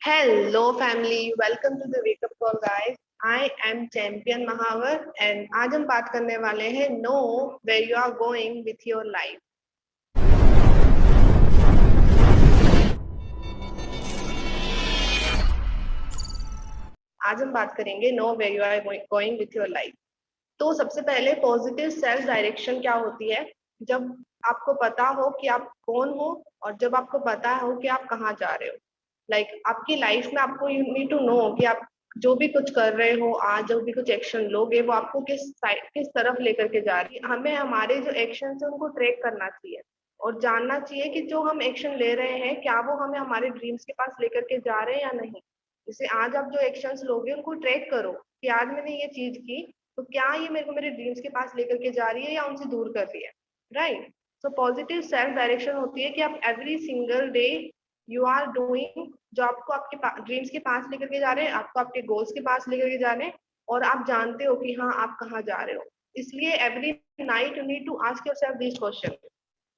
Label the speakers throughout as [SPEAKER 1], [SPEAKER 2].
[SPEAKER 1] Hello family, welcome to the Wake Up Call guys. I am Champion Mahavar and आज हम बात करने वाले हैं Know where you are going with your life. आज हम बात करेंगे Know where you are going with your life. तो सबसे पहले पॉजिटिव सेल्फ डायरेक्शन क्या होती है? जब आपको पता हो कि आप कौन हो और जब आपको पता हो कि आप कहाँ जा रहे हो. आपकी लाइफ में आपको यू नीड टू नो कि आप जो भी कुछ कर रहे हो, आज जो भी कुछ एक्शन लोगे वो आपको किस तरफ लेकर के जा रही है. हमें हमारे जो एक्शन है उनको ट्रैक करना चाहिए और जानना चाहिए कि जो हम एक्शन ले रहे हैं क्या वो हमें हमारे ड्रीम्स के पास लेकर के जा रहे हैं या नहीं. जैसे आज आप जो एक्शंस लोगे उनको ट्रैक करो कि आज मैंने ये चीज की तो क्या ये मेरे को मेरे ड्रीम्स के पास लेकर के जा रही है या उनसे दूर कर रही है. Right. So positive self direction होती है कि आप every single day you are doing जो आपको आपके ड्रीम्स के पास लेकर के जा रहे हैं, आपको आपके गोल्स के पास लेकर के जा रहे हैं और आप जानते हो कि हाँ आप कहाँ जा रहे हो. इसलिए every night you need to ask yourself this question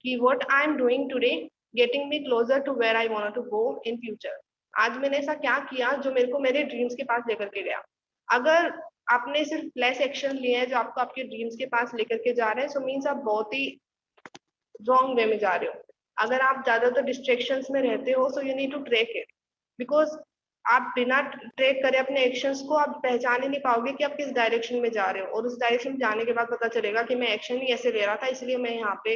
[SPEAKER 1] कि what I am doing today getting me closer to where I want to go in future. आज मैंने ऐसा क्या किया जो मेरे को मेरे ड्रीम्स के पास लेकर के गया. अगर आपने सिर्फ लेस एक्शन लिए हैं जो आपको आपके ड्रीम्स के पास लेकर के जा रहे हैं, सो मीन्स आप बहुत ही रॉन्ग वे में जा रहे हो. अगर आप ज्यादातर डिस्ट्रैक्शंस में रहते हो so you need to track it because आप बिना ट्रैक करे अपने एक्शंस को आप पहचान ही नहीं पाओगे कि आप किस डायरेक्शन में जा रहे हो और उस डायरेक्शन में जाने के बाद पता चलेगा कि मैं एक्शन ही ऐसे ले रहा था इसलिए मैं यहाँ पे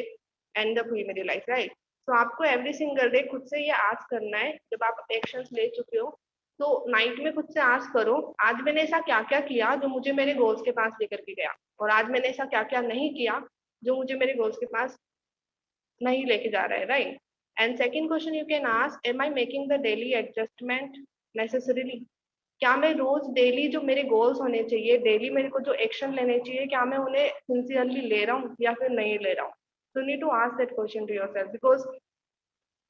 [SPEAKER 1] एंड अप हुई मेरी लाइफ. राइट. तो आपको एवरी सिंगल डे खुद से ये आस्क करना है जब आप एक्शंस ले चुके हो तो नाइट में खुद से आस्क करो आज मैंने ऐसा क्या क्या किया जो मुझे मेरे गोल्स के पास लेकर के गया और आज मैंने ऐसा क्या क्या नहीं किया जो मुझे मेरे गोल्स के पास नहीं लेके जा रहा है. Right. And second question you can ask am I making the daily adjustment necessarily. क्या मैं रोज डेली जो मेरे गोल्स होने चाहिए डेली मेरे को जो एक्शन लेने चाहिए क्या मैं उन्हें सिंसियरली ले रहा हूँ या फिर नहीं ले रहा हूँ. So need to ask that question to yourself because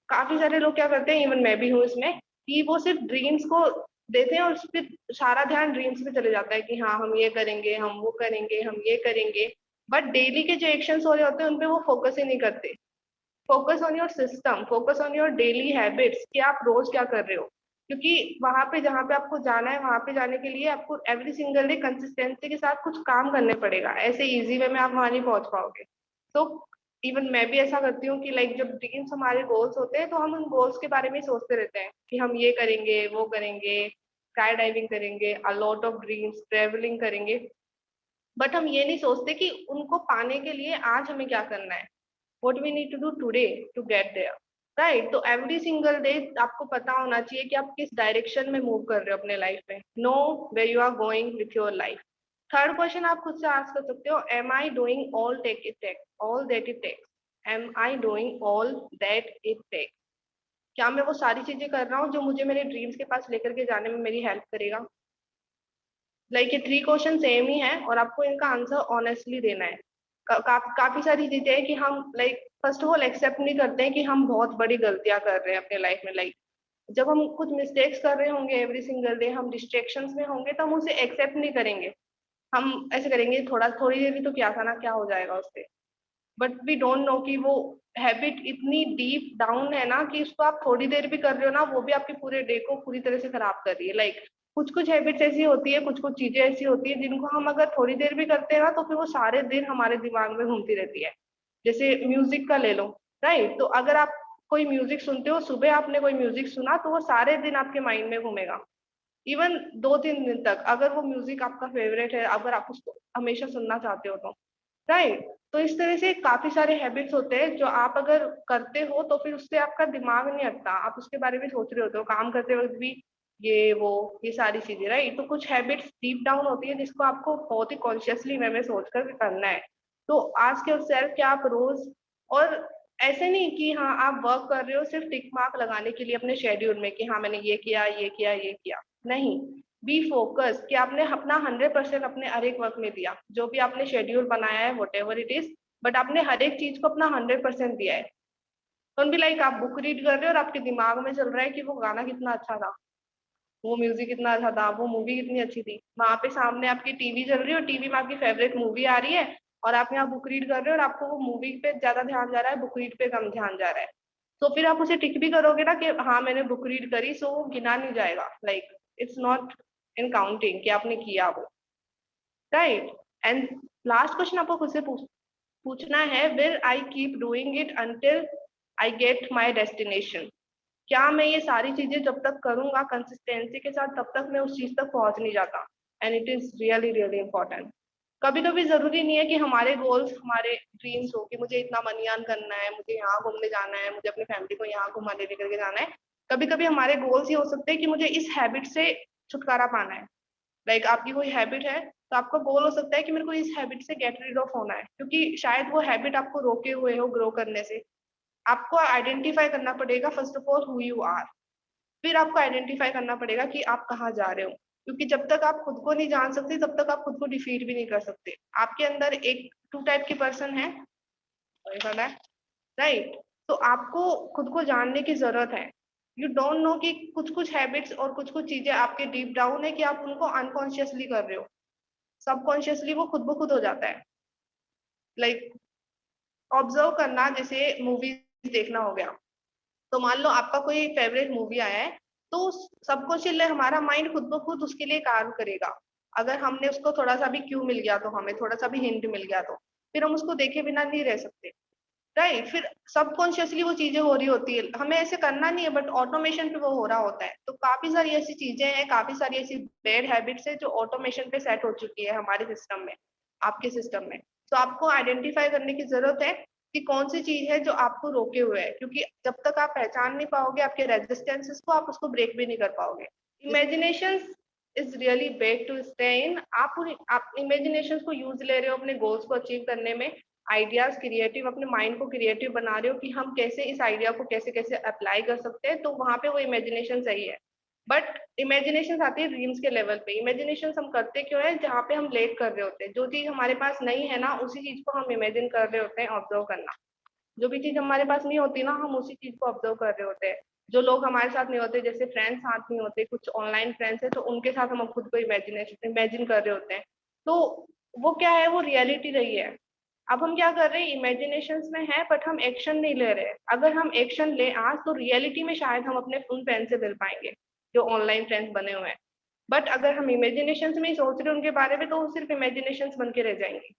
[SPEAKER 1] काफी सारे लोग क्या करते हैं इवन मैं भी हूँ इसमें कि वो सिर्फ ड्रीम्स को देते हैं और उस पर सारा ध्यान ड्रीम्स पे चले जाता है कि हाँ हम ये करेंगे हम वो करेंगे हम ये करेंगे बट डेली के जो एक्शंस हो रहे होते हैं उन पे वो फोकस ही नहीं करते. Focus on your system, focus on your daily habits कि आप रोज क्या कर रहे हो क्योंकि वहां पे जहाँ पे आपको जाना है वहां पे जाने के लिए आपको एवरी सिंगल डे कंसिस्टेंसी के साथ कुछ काम करने पड़ेगा. ऐसे इजी वे में आप वहां नहीं पहुंच पाओगे. तो इवन मैं भी ऐसा करती हूँ कि जब ड्रीम्स हमारे गोल्स होते हैं तो हम उन गोल्स के बारे में सोचते रहते हैं कि हम ये करेंगे वो करेंगे स्काई डाइविंग करेंगे a lot of dreams travelling करेंगे बट हम ये नहीं सोचते कि उनको पाने के लिए आज हमें क्या करना है. what we need to do today to get there. Right. तो एवरी सिंगल डे आपको पता होना चाहिए कि आप किस डायरेक्शन में मूव कर रहे हो अपने लाइफ में. Know where you are going with your life. Third question आप खुद से आस्क कर सकते हो am I doing all that it takes. Am I doing all that it takes. क्या मैं वो सारी चीजें कर रहा हूँ जो मुझे मेरे ड्रीम्स के पास लेकर के जाने में मेरी हेल्प करेगा. ये 3 क्वेश्चन सेम ही है और आपको इनका आंसर ऑनेस्टली देना है. काफी सारी चीजें हैं कि हम फर्स्ट ऑफ ऑल एक्सेप्ट नहीं करते हैं कि हम बहुत बड़ी गलतियां कर रहे हैं अपने लाइफ में. जब हम कुछ मिस्टेक्स कर रहे होंगे एवरी सिंगल डे हम डिस्ट्रैक्शंस में होंगे तो हम उसे एक्सेप्ट नहीं करेंगे. हम ऐसे करेंगे थोड़ी देर भी तो क्या था ना क्या हो जाएगा उससे. बट वी डोंट नो कि वो हैबिट इतनी डीप डाउन है ना कि उसको आप थोड़ी देर भी कर रहे हो ना वो भी आपके पूरे डे को पूरी तरह से खराब कर रही है. कुछ कुछ हैबिट्स ऐसी होती है कुछ कुछ चीजें ऐसी होती है जिनको हम अगर थोड़ी देर भी करते हैं ना तो फिर वो सारे दिन हमारे दिमाग में घूमती रहती है. जैसे म्यूजिक का ले लो. राइट. तो अगर आप कोई म्यूजिक सुनते हो सुबह आपने कोई म्यूजिक सुना तो वो सारे दिन आपके माइंड में घूमेगा इवन 2-3 दिन तक अगर वो म्यूजिक आपका फेवरेट है अगर आप उसको हमेशा सुनना चाहते हो तो. राइट. तो इस तरह से काफी सारे हैबिट्स होते हैं जो आप अगर करते हो तो फिर उससे आपका दिमाग नहीं हटता. आप उसके बारे में सोच रहे होते हो काम करते वक्त भी ये सारी चीजें. राइट. तो कुछ हैबिट्स डीप डाउन होती है जिसको आपको बहुत ही कॉन्शियसली वे में सोच कर करना है. तो आज के सेल्फ क्या आप रोज और ऐसे नहीं कि हाँ आप वर्क कर रहे हो सिर्फ टिक मार्क लगाने के लिए अपने शेड्यूल में कि हाँ मैंने ये किया ये किया ये किया. नहीं. बी फोकस कि आपने अपना 100% अपने हर एक वर्क में दिया जो भी आपने शेड्यूल बनाया है what ever it is but आपने हर एक चीज को अपना 100% दिया है. तो भी आप बुक रीड कर रहे हो और आपके दिमाग में चल रहा है कि वो गाना कितना अच्छा था वो म्यूजिक कितना अच्छा था वो मूवी कितनी अच्छी थी. वहां पे सामने आपकी टीवी चल रही है और टीवी में आपकी फेवरेट मूवी आ रही है और आप यहाँ बुक रीड कर रहे हो और आपको वो मूवी पे ज्यादा ध्यान जा रहा है बुक रीड पे कम ध्यान जा रहा है. तो फिर आप उसे टिक भी करोगे ना कि हाँ मैंने बुक रीड करी, सो वो गिना नहीं जाएगा, like it's not in counting कि आपने किया वो, राइट। एंड लास्ट क्वेश्चन आपको खुद से पूछना है, will I keep doing it until I get my destination. क्या मैं ये सारी चीजें जब तक करूंगा कंसिस्टेंसी के साथ तब तक मैं उस चीज तक पहुंच नहीं जाता। And it is really really important. कभी कभी जरूरी नहीं है कि हमारे गोल्स हमारे ड्रीम्स हो कि मुझे इतना मनी अर्न करना है, मुझे यहाँ घूमने जाना है, मुझे अपनी फैमिली को यहाँ घुमाने लेकर के जाना है। कभी कभी हमारे गोल्स ये हो सकते हैं कि मुझे इस हैबिट से छुटकारा पाना है। लाइक आपकी कोई हैबिट है तो आपका गोल हो सकता है कि मेरे को इस हैबिट से गेट रीड ऑफ होना है, क्योंकि शायद वो हैबिट आपको रोके हुए हो ग्रो करने से। आपको आइडेंटिफाई करना पड़ेगा first of all who you are. फिर आपको आइडेंटिफाई करना पड़ेगा कि आप कहाँ जा रहे हो, क्योंकि जब तक आप खुद को नहीं जान सकते तब तक आप खुद को डिफीट भी नहीं कर सकते। आपके अंदर एक टू टाइप के पर्सन है, राइट। तो आपको खुद को जानने की जरूरत है। यू डोंट नो कि कुछ कुछ हैबिट्स और कुछ कुछ चीजें आपके डीप डाउन है कि आप उनको अनकॉन्शियसली कर रहे हो, सबकॉन्शियसली वो खुद ब खुद हो जाता है। लाइक ऑब्जर्व करना, जैसे मूवीज देखना हो गया, तो मान लो आपका कोई फेवरेट मूवी आया है, तो सबकॉन्शियसली हमारा माइंड खुद ब खुद उसके लिए कार्य करेगा। अगर हमने उसको थोड़ा सा भी क्यू मिल गया तो, हमें थोड़ा सा भी हिंट मिल गया तो फिर हम उसको देखे बिना नहीं रह सकते, राइट। फिर सबकॉन्शियसली वो चीजें हो रही होती है, हमें ऐसे करना नहीं है बट ऑटोमेशन पे वो हो रहा होता है। तो काफी सारी ऐसी चीजें हैं, काफी सारी ऐसी बैड हैबिट्स है जो ऑटोमेशन पे सेट हो चुकी है हमारे सिस्टम में, आपके सिस्टम में। तो आपको आइडेंटिफाई करने की जरूरत है कि कौन सी चीज है जो आपको रोके हुए है, क्योंकि जब तक आप पहचान नहीं पाओगे आपके रेजिस्टेंसेस को, आप उसको ब्रेक भी नहीं कर पाओगे। Imagination is really big to stay in. आप इमेजिनेशन को यूज ले रहे हो अपने गोल्स को अचीव करने में, आइडियाज क्रिएटिव, अपने माइंड को क्रिएटिव बना रहे हो कि हम कैसे इस आइडिया को कैसे कैसे अप्लाई कर सकते हैं, तो वहां पे वो इमेजिनेशन सही है। बट इमेजिनेशन आती है ड्रीम्स के लेवल पे। इमेजिनेशन हम करते क्यों है, जहाँ पे हम लेट कर रहे होते हैं, जो चीज हमारे पास नहीं है ना उसी चीज को हम इमेजिन कर रहे होते हैं। ऑब्जर्व करना, जो भी चीज हमारे पास नहीं होती ना हम उसी चीज को ऑब्जर्व कर रहे होते हैं। जो लोग हमारे साथ नहीं होते, जैसे फ्रेंड्स साथ नहीं होते, कुछ ऑनलाइन फ्रेंड्स है तो उनके साथ हम खुद को इमेजिन कर रहे होते हैं। तो वो क्या है, वो रियलिटी रही है। अब हम क्या कर रहे हैं, इमेजिनेशन में है बट हम एक्शन नहीं ले रहे। अगर हम एक्शन ले आज तो रियलिटी में शायद हम अपने उन फ्रेंड से मिल पाएंगे जो ऑनलाइन फ्रेंड्स बने हुए हैं। बट अगर हम इमेजिनेशन में ही सोच रहे हैं उनके बारे में तो वो सिर्फ इमेजिनेशन बन के रह जाएंगे।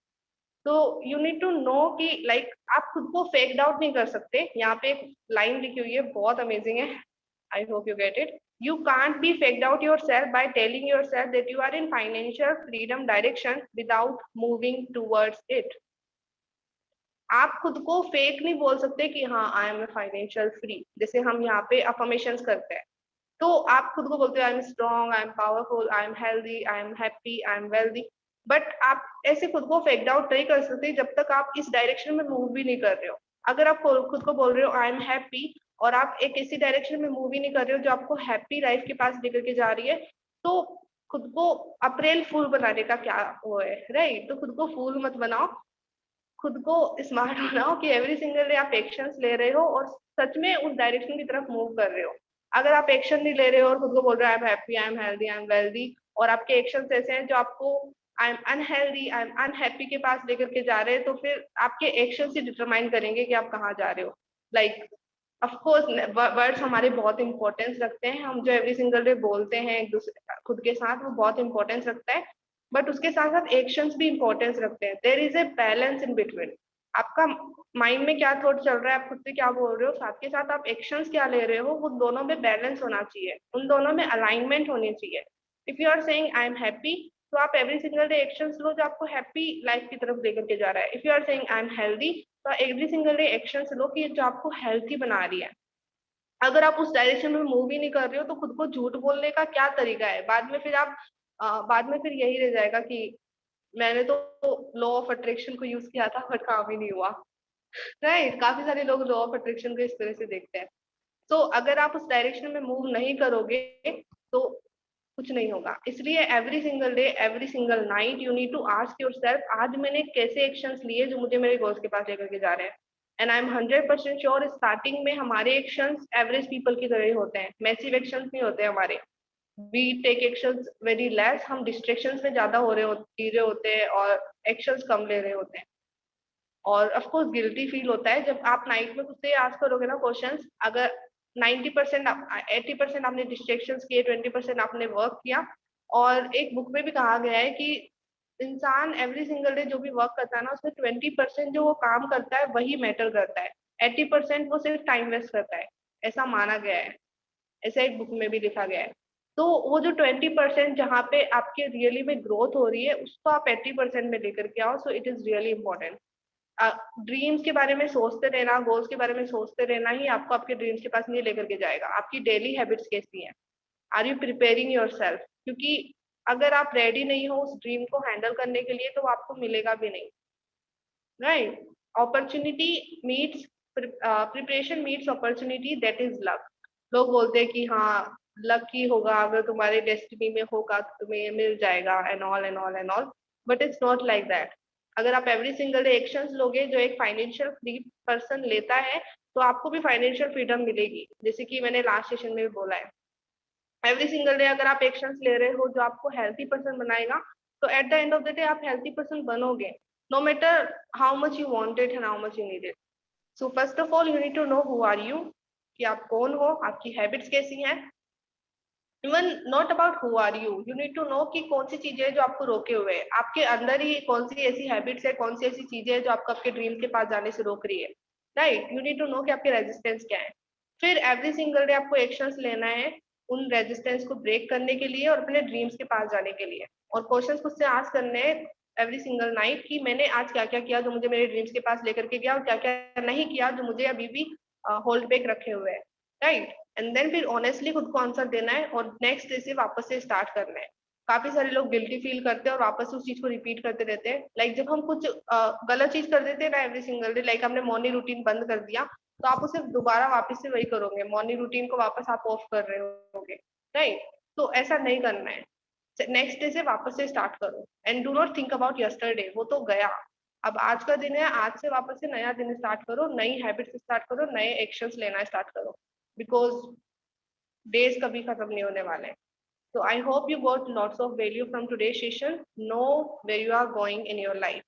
[SPEAKER 1] तो यू नीड टू नो कि लाइक आप खुद को फेक आउट नहीं कर सकते। यहाँ पे एक लाइन लिखी हुई है बहुत अमेजिंग है, I hope you get it. You can't be faked out yourself by telling yourself that you are in financial freedom direction without moving towards it. आप खुद को फेक नहीं बोल सकते कि हाँ आई एम फाइनेंशियल फ्री, जैसे हम यहाँ पे अफर्मेशंस करते हैं। तो आप खुद को बोलते हो I am strong, I am powerful, I am healthy, I am happy, I am wealthy. But आप ऐसे खुद को फेक आउट नहीं कर सकते जब तक आप इस डायरेक्शन में मूव भी नहीं कर रहे हो। अगर आप खुद को बोल रहे हो आई एम हैप्पी और आप एक ऐसी डायरेक्शन में मूव ही नहीं कर रहे हो जो आपको हैप्पी लाइफ के पास लेकर के जा रही है, तो खुद को अप्रैल फूल बनाने का क्या वो है, राइट। तो खुद को फूल मत बनाओ, खुद को स्मार्ट बनाओ कि एवरी सिंगल डे आप एक्शंस ले रहे हो और सच में उस डायरेक्शन की तरफ मूव कर रहे हो। अगर आप एक्शन नहीं ले रहे हो और खुद को बोल रहे हो आई am happy, I am healthy, I am wealthy, और आपके एक्शंस ऐसे हैं जो आपको I am unhealthy, I am unhappy के पास लेकर के जा रहे हैं, तो फिर आपके एक्शन ही डिटरमाइन करेंगे कि आप कहाँ जा रहे हो। लाइक ऑफ कोर्स वर्ड्स हमारे बहुत इंपॉर्टेंस रखते हैं, हम जो एवरी सिंगल डे बोलते हैं एक दूसरे खुद के साथ वो बहुत इंपॉर्टेंस रखता है, बट उसके साथ साथ एक्शंस भी इंपॉर्टेंस रखते हैं। There is a balance in between. आपका माइंड में क्या थॉट चल रहा है, आप खुद से क्या बोल रहे हो, साथ के साथ आप एक्शंस क्या ले रहे हो, वो दोनों में बैलेंस होना चाहिए, उन दोनों में अलाइनमेंट होनी चाहिए। If you are saying I am happy, तो आप एवरी सिंगल डे एक्शंस लो जो आपको हैप्पी लाइफ की तरफ लेकर के जा रहा है। If you are saying I am healthy, तो एवरी सिंगल डे एक्शंस लो कि जो आपको हेल्थी बना रही है। अगर आप उस डायरेक्शन में मूव ही नहीं कर रहे हो तो खुद को झूठ बोलने का क्या तरीका है। बाद में फिर आप बाद में फिर यही रह जाएगा कि मैंने तो लॉ ऑफ अट्रैक्शन को यूज किया था बट काम ही नहीं हुआ, राइट। काफी सारे लोग लॉ ऑफ अट्रैक्शन को इस तरह से देखते हैं। तो अगर आप उस डायरेक्शन में मूव नहीं करोगे तो कुछ नहीं होगा। इसलिए every single day, every single night you need to ask yourself आज मैंने कैसे एक्शंस लिए जो मुझे मेरे गोल्स के पास लेकर के जा रहे हैं। And I am 100% sure starting में हमारे एक्शंस एवरेज पीपल की तरह ही होते हैं, मैसिव एक्शंस नहीं होते हमारे। We take actions very less, हम डिस्ट्रैक्शंस में ज्यादा हो रहे होते हैं और एक्शंस कम ले रहे होते हैं। और ऑफ कोर्स गिल्टी फील होता है जब आप नाइट में खुद से आस्क करोगे ना क्वेश्चंस, अगर 90% 80% आपने डिस्ट्रैक्शंस किए, 20% आपने वर्क किया। और एक बुक में भी कहा गया है कि इंसान एवरी सिंगल डे जो भी वर्क करता है ना, उसमें 20% जो वो काम करता है वही मैटर करता है, 80% वो सिर्फ टाइम वेस्ट करता है, ऐसा माना गया है, ऐसा एक बुक में भी लिखा गया है। तो वो जो 20% जहाँ पे आपके रियली में ग्रोथ हो रही है, उसको आप 80% में लेकर के आओ। So it is really important. Dreams के बारे में सोचते रहना, गोल्स के बारे में सोचते रहना ही आपको आपके ड्रीम्स के पास नहीं लेकर के जाएगा। आपकी डेली हैबिट्स कैसी हैं? Are you preparing yourself? क्योंकि अगर आप रेडी नहीं हो उस ड्रीम को हैंडल करने के लिए, तो वो आपको मिलेगा भी नहीं, right? Opportunity meets preparation meets opportunity, that is luck. लोग बोलते हैं कि हाँ लक ही होगा, अगर तुम्हारे डेस्टिनी में होगा तो तुम्हें मिल जाएगा, and all and all and all, but it's not like that. अगर आप एवरी सिंगल डे एक्शंस लोगे जो एक फाइनेंशियल फ्री पर्सन लेता है, तो आपको भी फाइनेंशियल फ्रीडम मिलेगी, जैसे कि मैंने लास्ट सेशन में भी बोला है। एवरी सिंगल डे अगर आप एक्शंस ले रहे हो जो आपको हेल्थी पर्सन बनाएगा, तो at the end of the day आप हेल्थी पर्सन बनोगे, no matter how much you want it and how much you need it. So first of all you need to know who are you, कि आप कौन हो, आपकी habits कैसी हैं। Even not about who are you, you need to know कि कौन सी चीजें हैं जो आपको रोके हुए है, आपके अंदर ही कौन सी ऐसी हैबिट्स है, कौन सी ऐसी चीजें हैं जो आपको आपके ड्रीम के पास जाने से रोक रही है, right? You need to know कि आपके रेजिस्टेंस क्या है। फिर एवरी सिंगल डे आपको एक्शंस लेना है उन रेजिस्टेंस को ब्रेक करने के लिए और अपने ड्रीम्स के पास जाने के लिए। और क्वेश्चंस खुद से आस्क करने हैं एवरी सिंगल नाइट कि मैंने आज क्या क्या किया जो मुझे मेरे ड्रीम्स के पास लेकर के गया, और क्या क्या नहीं किया जो मुझे अभी भी होल्ड बैक रखे हुए है, राइट? एंड देन फिर ऑनेस्टली खुद को आंसर देना है और नेक्स्ट डे से वापस से स्टार्ट करना है। काफी सारे लोग गिल्टी फील करते हैं और वापस उस चीज को रिपीट करते रहते हैं। लाइक जब हम कुछ गलत चीज कर देते हैं ना एवरी सिंगल डे, लाइक हमने मॉर्निंग रूटीन बंद कर दिया, तो आप उसे दोबारा वापस से वही करोगे, मॉर्निंग रूटीन को वापस आप ऑफ कर रहे होगे, राइट? तो ऐसा नहीं करना है। नेक्स्ट डे से वापस से स्टार्ट करो and do not think about yesterday, वो तो गया। अब आज का दिन है, आज से वापस से नया दिन स्टार्ट करो, नई हैबिट्स स्टार्ट करो, नए एक्शंस लेना स्टार्ट करो, बिकॉज डेज कभी खत्म नहीं होने वाले। So I hope you got lots of value from today's session. Know where you are going in your life.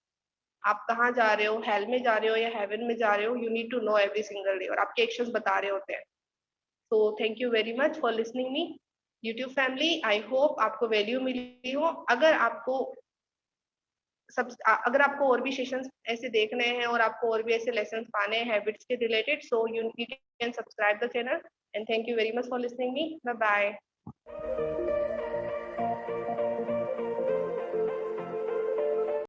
[SPEAKER 1] आप कहाँ जा रहे हो, हेल में जा रहे हो या हेवन में जा रहे हो, you need to know every single day, और आपके एक्शंस बता रहे होते हैं। तो thank you very much for listening me YouTube family. I hope आपको वैल्यू मिली हो। अगर आपको और भी सेशंस ऐसे देखने हैं और आपको और भी ऐसे लेसन्स पाने हैं हैबिट्स के related, so you can subscribe the channel and thank you very much for listening me. Bye bye.